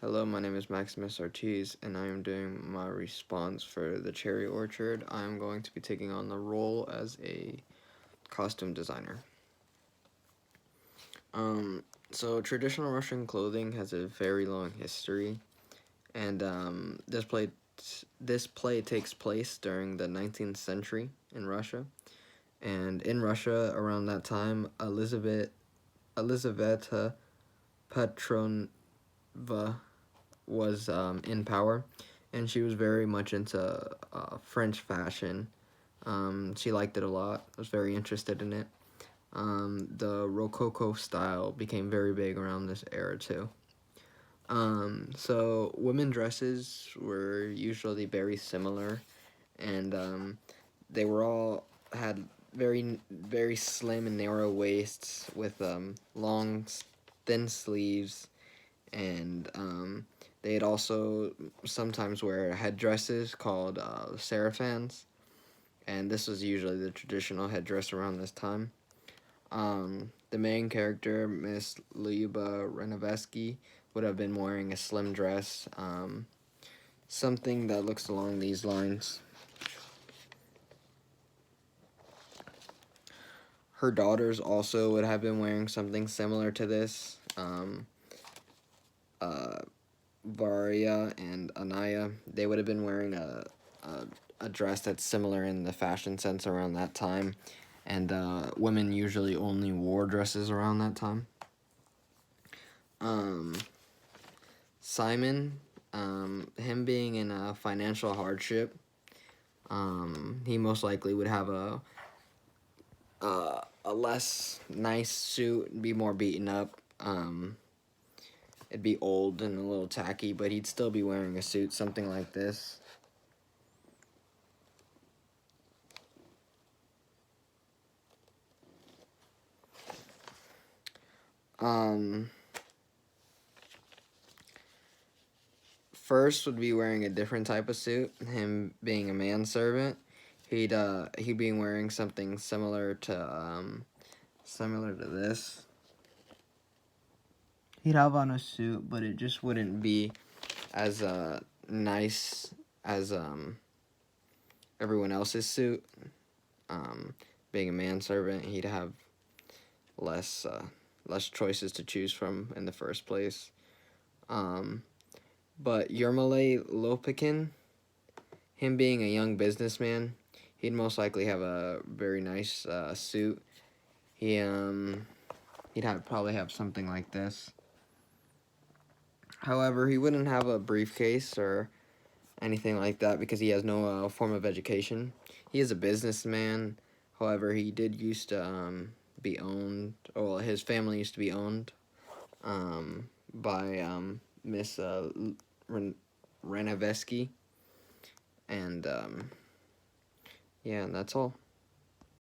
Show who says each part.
Speaker 1: Hello, my name is Maximus Ortiz, and I am doing my response for The Cherry Orchard. I am going to be taking on the role as a costume designer. So traditional Russian clothing has a very long history, and this play takes place during the 19th century in Russia. And in Russia, around that time, Elizaveta Petrovna was in power, and she was very much into French fashion. She liked it a lot, was very interested in it. The Rococo style became very big around this era too. So women dresses were usually very similar, and they were all had very slim and narrow waists with long, thin sleeves, and they'd also sometimes wear headdresses called sarafans, and this was usually the traditional headdress around this time. The main character, Miss Lyuba Renovesky, would have been wearing a slim dress, something that looks along these lines. Her daughters also would have been wearing something similar to this. Uh, Varia and Anaya, they would have been wearing a dress that's similar in the fashion sense around that time, and women usually only wore dresses around that time. Simon, him being in a financial hardship, he most likely would have a less nice suit, be more beaten up. It'd be old and a little tacky, but he'd still be wearing a suit, something like this. First would be wearing a different type of suit. Him being a manservant, he'd be wearing something similar to this. He'd have on a suit, but it just wouldn't be as nice as everyone else's suit. Being a manservant, he'd have less choices to choose from in the first place. But Yermolay Lopikin, him being a young businessman, he'd most likely have a very nice suit. He'd probably have something like this. However, he wouldn't have a briefcase or anything like that because he has no form of education. He is a businessman. However, he did used to be owned, or his family used to be owned by Miss Renovesky. And yeah, that's all.